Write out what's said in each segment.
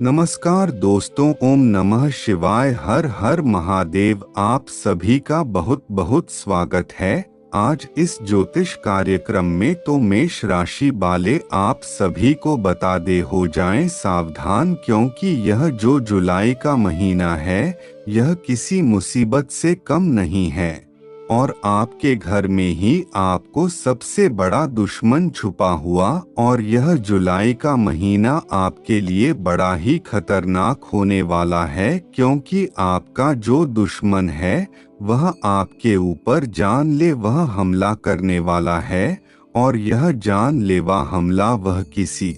नमस्कार दोस्तों, ओम नमः शिवाय, हर हर महादेव। आप सभी का बहुत बहुत स्वागत है। आज इस ज्योतिष कार्यक्रम में तो मेष राशि वाले आप सभी को बता दे हो जाएं सावधान, क्योंकि यह जो जुलाई का महीना है यह किसी मुसीबत से कम नहीं है और आपके घर में ही आपको सबसे बड़ा दुश्मन छुपा हुआ, और यह जुलाई का महीना आपके लिए बड़ा ही खतरनाक होने वाला है, क्योंकि आपका जो दुश्मन है वह आपके ऊपर जानलेवा हमला करने वाला है। और यह जानलेवा हमला वह किसी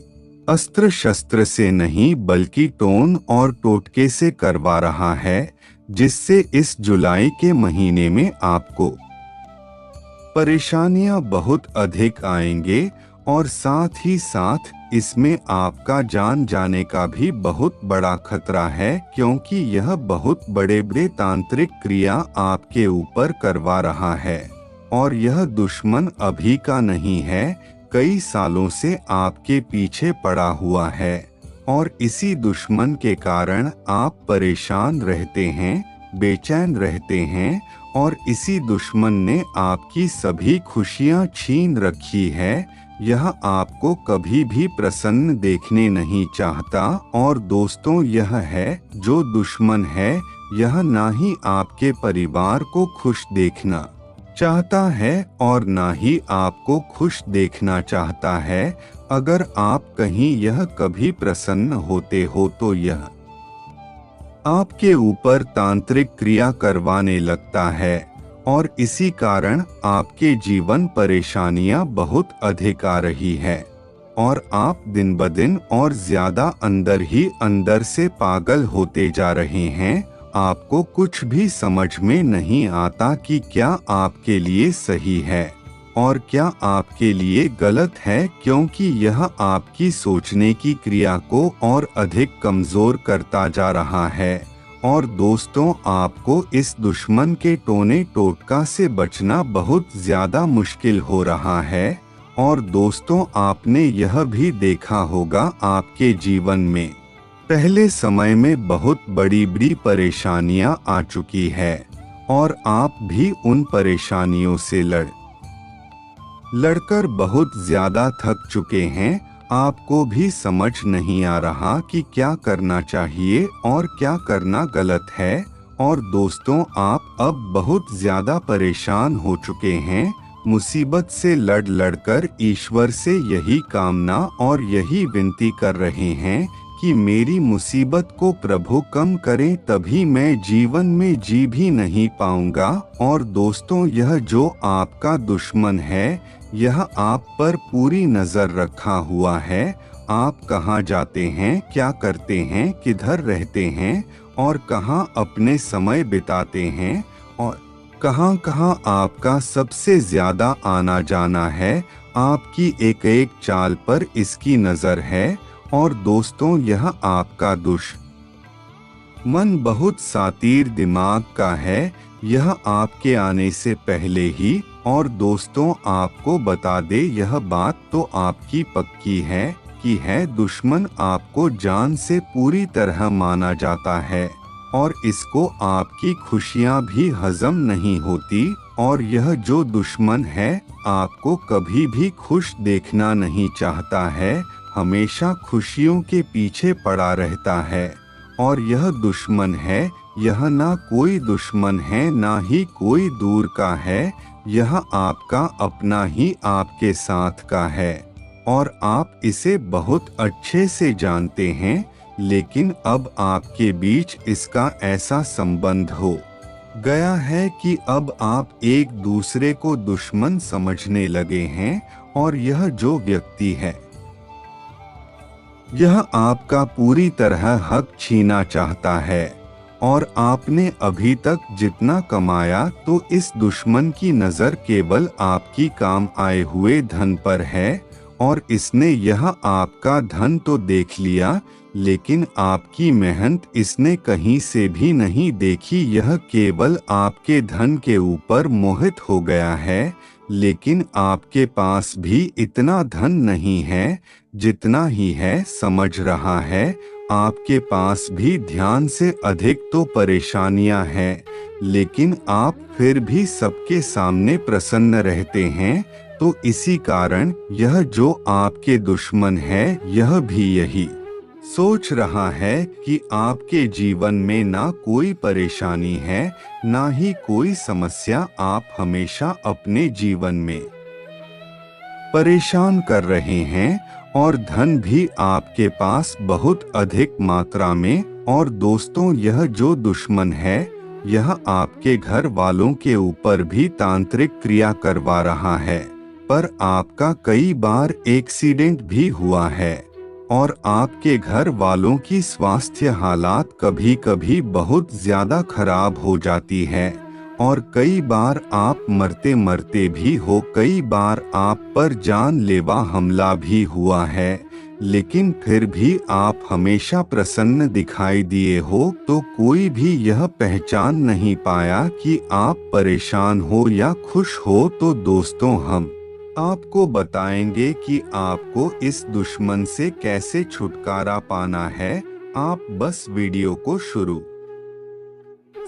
अस्त्र शस्त्र से नहीं बल्कि टोन और टोटके से करवा रहा है, जिससे इस जुलाई के महीने में आपको परेशानियां बहुत अधिक आएंगे और साथ ही साथ इसमें आपका जान जाने का भी बहुत बड़ा खतरा है, क्योंकि यह बहुत बड़े बड़े तांत्रिक क्रिया आपके ऊपर करवा रहा है। और यह दुश्मन अभी का नहीं है, कई सालों से आपके पीछे पड़ा हुआ है और इसी दुश्मन के कारण आप परेशान रहते हैं, बेचैन रहते हैं, और इसी दुश्मन ने आपकी सभी खुशियां छीन रखी है। यह आपको कभी भी प्रसन्न देखने नहीं चाहता। और दोस्तों, यह है जो दुश्मन है, यह ना ही आपके परिवार को खुश देखना चाहता है और ना ही आपको खुश देखना चाहता है। अगर आप कहीं यह कभी प्रसन्न होते हो तो यह आपके ऊपर तांत्रिक क्रिया करवाने लगता है और इसी कारण आपके जीवन परेशानियां बहुत अधिक आ रही है और आप दिन ब दिन और ज्यादा अंदर ही अंदर से पागल होते जा रहे हैं। आपको कुछ भी समझ में नहीं आता कि क्या आपके लिए सही है और क्या आपके लिए गलत है, क्योंकि यह आपकी सोचने की क्रिया को और अधिक कमजोर करता जा रहा है। और दोस्तों, आपको इस दुश्मन के टोने टोटका से बचना बहुत ज्यादा मुश्किल हो रहा है। और दोस्तों, आपने यह भी देखा होगा आपके जीवन में पहले समय में बहुत बड़ी बड़ी परेशानियां आ चुकी है और आप भी उन परेशानियों से लड़कर बहुत ज्यादा थक चुके हैं। आपको भी समझ नहीं आ रहा कि क्या करना चाहिए और क्या करना गलत है। और दोस्तों, आप अब बहुत ज्यादा परेशान हो चुके हैं। मुसीबत से लड़कर ईश्वर से यही कामना और यही विनती कर रहे हैं कि मेरी मुसीबत को प्रभु कम करें, तभी मैं जीवन में जी भी नहीं पाऊंगा। और दोस्तों, यह जो आपका दुश्मन है यह आप पर पूरी नजर रखा हुआ है। आप कहाँ जाते हैं, क्या करते हैं, किधर रहते हैं और कहाँ अपने समय बिताते हैं और कहाँ कहाँ आपका सबसे ज्यादा आना जाना है, आपकी एक एक चाल पर इसकी नजर है। और दोस्तों, यह आपका दुश्मन बहुत सातीर दिमाग का है, यह आपके आने से पहले ही। और दोस्तों, आपको बता दे, यह बात तो आपकी पक्की है कि दुश्मन आपको जान से पूरी तरह माना जाता है और इसको आपकी खुशियां भी हजम नहीं होती। और यह जो दुश्मन है आपको कभी भी खुश देखना नहीं चाहता है, हमेशा खुशियों के पीछे पड़ा रहता है। और यह दुश्मन है, यह ना कोई दुश्मन है ना ही कोई दूर का है, यह आपका अपना ही आपके साथ का है और आप इसे बहुत अच्छे से जानते हैं। लेकिन अब आपके बीच इसका ऐसा संबंध हो गया है कि अब आप एक दूसरे को दुश्मन समझने लगे हैं। और यह जो व्यक्ति है यह आपका पूरी तरह हक छीना चाहता है और आपने अभी तक जितना कमाया तो इस दुश्मन की नजर केवल आपकी काम आए हुए धन पर है और इसने यह आपका धन तो देख लिया, लेकिन आपकी मेहनत इसने कहीं से भी नहीं देखी। यह केवल आपके धन के ऊपर मोहित हो गया है, लेकिन आपके पास भी इतना धन नहीं है जितना ही है समझ रहा है। आपके पास भी ध्यान से अधिक तो परेशानियां हैं, लेकिन आप फिर भी सबके सामने प्रसन्न रहते हैं, तो इसी कारण यह जो आपके दुश्मन है यह भी यही सोच रहा है कि आपके जीवन में ना कोई परेशानी है, ना ही कोई समस्या। आप हमेशा अपने जीवन में परेशान कर रहे हैं और धन भी आपके पास बहुत अधिक मात्रा में। और दोस्तों, यह जो दुश्मन है यह आपके घर वालों के ऊपर भी तांत्रिक क्रिया करवा रहा है। पर आपका कई बार एक्सीडेंट भी हुआ है और आपके घर वालों की स्वास्थ्य हालात कभी कभी बहुत ज्यादा खराब हो जाती है और कई बार आप मरते मरते भी हो। कई बार आप पर जानलेवा हमला भी हुआ है, लेकिन फिर भी आप हमेशा प्रसन्न दिखाई दिए हो, तो कोई भी यह पहचान नहीं पाया कि आप परेशान हो या खुश हो। तो दोस्तों, हम आपको बताएंगे कि आपको इस दुश्मन से कैसे छुटकारा पाना है। आप बस वीडियो को शुरू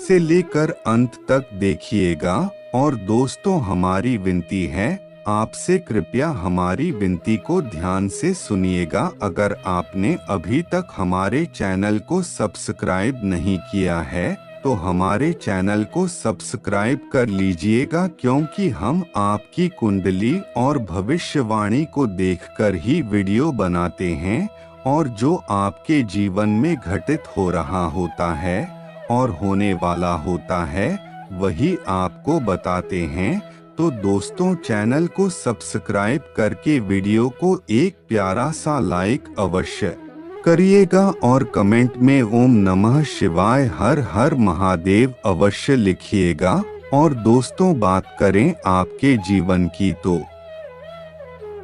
से लेकर अंत तक देखिएगा। और दोस्तों, हमारी विनती है, आपसे कृपया हमारी विनती को ध्यान से सुनिएगा। अगर आपने अभी तक हमारे चैनल को सब्सक्राइब नहीं किया है तो हमारे चैनल को सब्सक्राइब कर लीजिएगा, क्योंकि हम आपकी कुंडली और भविष्यवाणी को देखकर ही वीडियो बनाते हैं और जो आपके जीवन में घटित हो रहा होता है और होने वाला होता है वही आपको बताते हैं। तो दोस्तों, चैनल को सब्सक्राइब करके वीडियो को एक प्यारा सा लाइक अवश्य करिएगा और कमेंट में ओम नमः शिवाय हर हर महादेव अवश्य लिखिएगा। और दोस्तों, बात करें आपके जीवन की, तो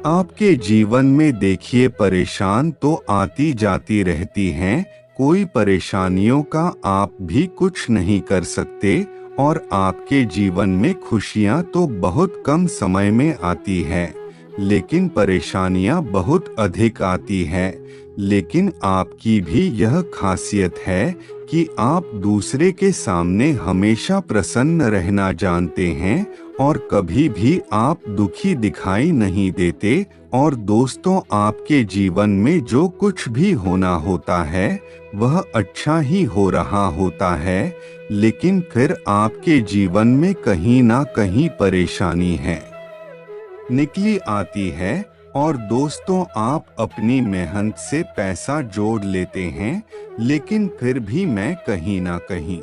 आपके जीवन में देखिए परेशान तो आती जाती रहती हैं। कोई परेशानियों का आप भी कुछ नहीं कर सकते और आपके जीवन में खुशियां तो बहुत कम समय में आती हैं, लेकिन परेशानियां बहुत अधिक आती हैं। लेकिन आपकी भी यह खासियत है कि आप दूसरे के सामने हमेशा प्रसन्न रहना जानते हैं और कभी भी आप दुखी दिखाई नहीं देते। और दोस्तों, आपके जीवन में जो कुछ भी होना होता है वह अच्छा ही हो रहा होता है, लेकिन फिर आपके जीवन में कहीं ना कहीं परेशानी है निकली आती है। और दोस्तों, आप अपनी मेहनत से पैसा जोड़ लेते हैं, लेकिन फिर भी मैं कहीं ना कहीं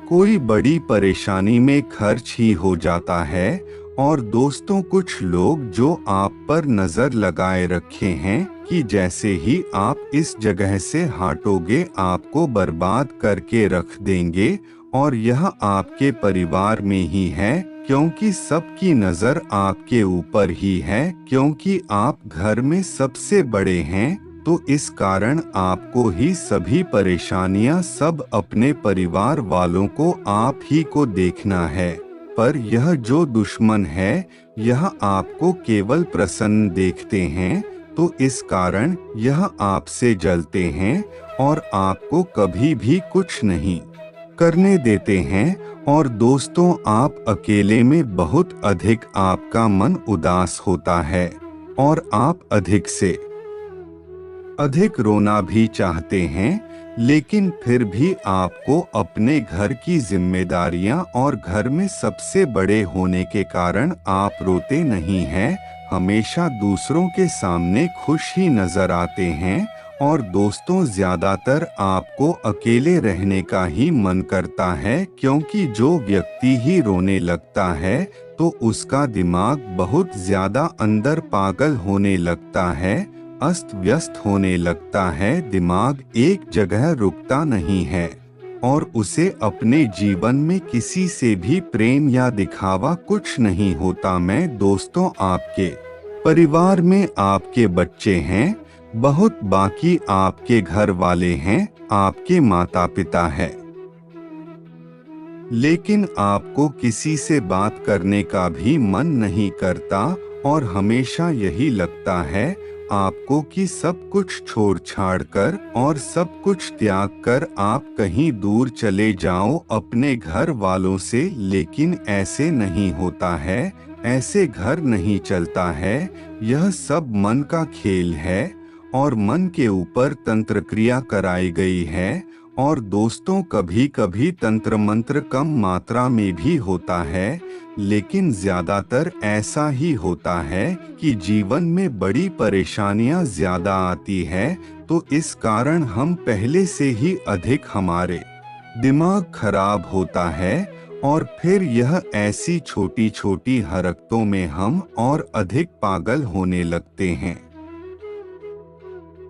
कोई बड़ी परेशानी में खर्च ही हो जाता है। और दोस्तों, कुछ लोग जो आप पर नजर लगाए रखे हैं कि जैसे ही आप इस जगह से हटोगे आपको बर्बाद करके रख देंगे, और यह आपके परिवार में ही है, क्योंकि सबकी नजर आपके ऊपर ही है, क्योंकि आप घर में सबसे बड़े हैं। तो इस कारण आपको ही सभी परेशानियां, सब अपने परिवार वालों को आप ही को देखना है। पर यह जो दुश्मन है यह आपको केवल प्रसन्न देखते हैं, तो इस कारण यह आपसे जलते हैं और आपको कभी भी कुछ नहीं करने देते हैं। और दोस्तों, आप अकेले में बहुत अधिक आपका मन उदास होता है और आप अधिक से अधिक रोना भी चाहते हैं, लेकिन फिर भी आपको अपने घर की जिम्मेदारियां और घर में सबसे बड़े होने के कारण आप रोते नहीं हैं, हमेशा दूसरों के सामने खुश ही नजर आते हैं। और दोस्तों, ज्यादातर आपको अकेले रहने का ही मन करता है, क्योंकि जो व्यक्ति ही रोने लगता है तो उसका दिमाग बहुत ज्यादा अंदर पागल होने लगता है, अस्त व्यस्त होने लगता है, दिमाग एक जगह रुकता नहीं है और उसे अपने जीवन में किसी से भी प्रेम या दिखावा कुछ नहीं होता। मैं दोस्तों, आपके परिवार में आपके बच्चे हैं बहुत, बाकी आपके घर वाले हैं, आपके माता पिता है, लेकिन आपको किसी से बात करने का भी मन नहीं करता और हमेशा यही लगता है आपको कि सब कुछ छोड़ छाड़ कर और सब कुछ त्याग कर आप कहीं दूर चले जाओ अपने घर वालों से, लेकिन ऐसे नहीं होता है, ऐसे घर नहीं चलता है। यह सब मन का खेल है और मन के ऊपर तंत्र क्रिया कराई गई है। और दोस्तों, कभी कभी तंत्र मंत्र कम मात्रा में भी होता है, लेकिन ज्यादातर ऐसा ही होता है कि जीवन में बड़ी परेशानियां ज्यादा आती है, तो इस कारण हम पहले से ही अधिक हमारे दिमाग खराब होता है और फिर यह ऐसी छोटी छोटी हरकतों में हम और अधिक पागल होने लगते हैं।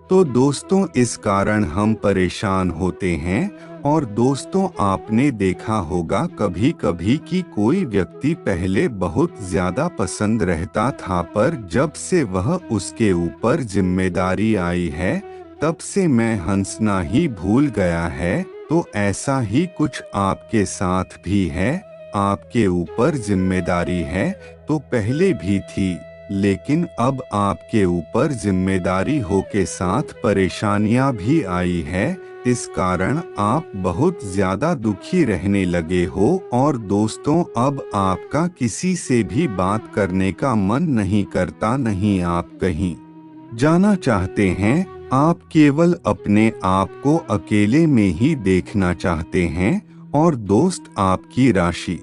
तो दोस्तों, इस कारण हम परेशान होते हैं। और दोस्तों, आपने देखा होगा कभी कभी कि कोई व्यक्ति पहले बहुत ज्यादा पसंद रहता था, पर जब से वह उसके ऊपर जिम्मेदारी आई है तब से मैं हंसना ही भूल गया है। तो ऐसा ही कुछ आपके साथ भी है। आपके ऊपर जिम्मेदारी है तो पहले भी थी, लेकिन अब आपके ऊपर जिम्मेदारी हो के साथ परेशानियां भी आई है। इस कारण आप बहुत ज्यादा दुखी रहने लगे हो। और दोस्तों, अब आपका किसी से भी बात करने का मन नहीं करता, नहीं आप कहीं जाना चाहते हैं, आप केवल अपने आप को अकेले में ही देखना चाहते हैं। और दोस्त, आपकी राशि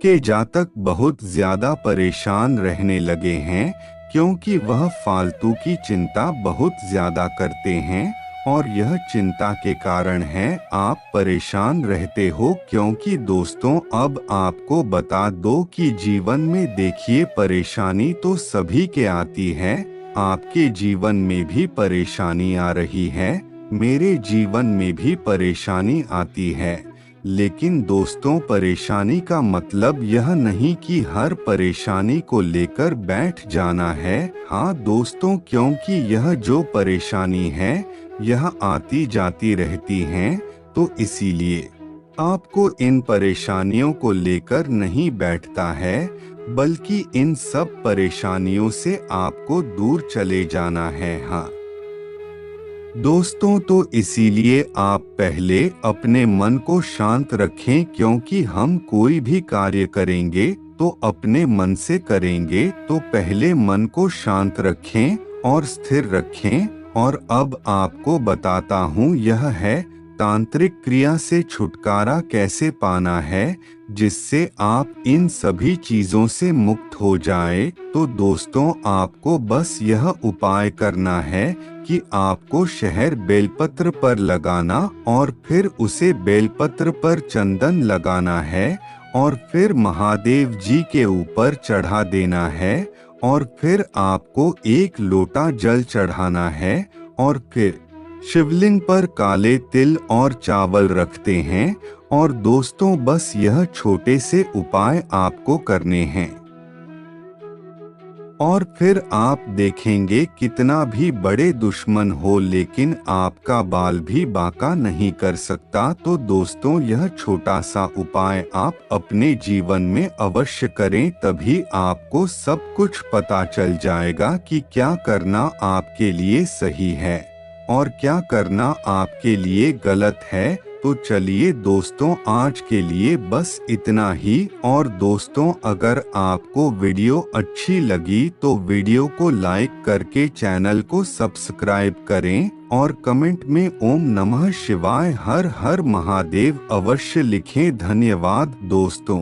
के जातक बहुत ज्यादा परेशान रहने लगे हैं, क्योंकि वह फालतू की चिंता बहुत ज्यादा करते हैं। और यह चिंता के कारण है आप परेशान रहते हो। क्योंकि दोस्तों, अब आपको बता दो कि जीवन में देखिए, परेशानी तो सभी के आती है। आपके जीवन में भी परेशानी आ रही है, मेरे जीवन में भी परेशानी आती है। लेकिन दोस्तों, परेशानी का मतलब यह नहीं कि हर परेशानी को लेकर बैठ जाना है। हाँ दोस्तों, क्योंकि यह जो परेशानी है यह आती जाती रहती हैं, तो इसीलिए आपको इन परेशानियों को लेकर नहीं बैठता है, बल्कि इन सब परेशानियों से आपको दूर चले जाना है। हाँ दोस्तों, तो इसीलिए आप पहले अपने मन को शांत रखें, क्योंकि हम कोई भी कार्य करेंगे तो अपने मन से करेंगे। तो पहले मन को शांत रखें और स्थिर रखें। और अब आपको बताता हूँ, यह है तांत्रिक क्रिया से छुटकारा कैसे पाना है, जिससे आप इन सभी चीजों से मुक्त हो जाए। तो दोस्तों, आपको बस यह उपाय करना है कि आपको शहर बेलपत्र पर लगाना और फिर उसे बेलपत्र पर चंदन लगाना है और फिर महादेव जी के ऊपर चढ़ा देना है। और फिर आपको 1 लोटा जल चढ़ाना है और फिर शिवलिंग पर काले तिल और चावल रखते हैं। और दोस्तों, बस यह छोटे से उपाय आपको करने हैं और फिर आप देखेंगे कितना भी बड़े दुश्मन हो, लेकिन आपका बाल भी बांका नहीं कर सकता। तो दोस्तों, यह छोटा सा उपाय आप अपने जीवन में अवश्य करें, तभी आपको सब कुछ पता चल जाएगा कि क्या करना आपके लिए सही है और क्या करना आपके लिए गलत है। तो चलिए दोस्तों, आज के लिए बस इतना ही। और दोस्तों, अगर आपको वीडियो अच्छी लगी तो वीडियो को लाइक करके चैनल को सब्सक्राइब करें और कमेंट में ओम नमः शिवाय हर हर महादेव अवश्य लिखें। धन्यवाद दोस्तों।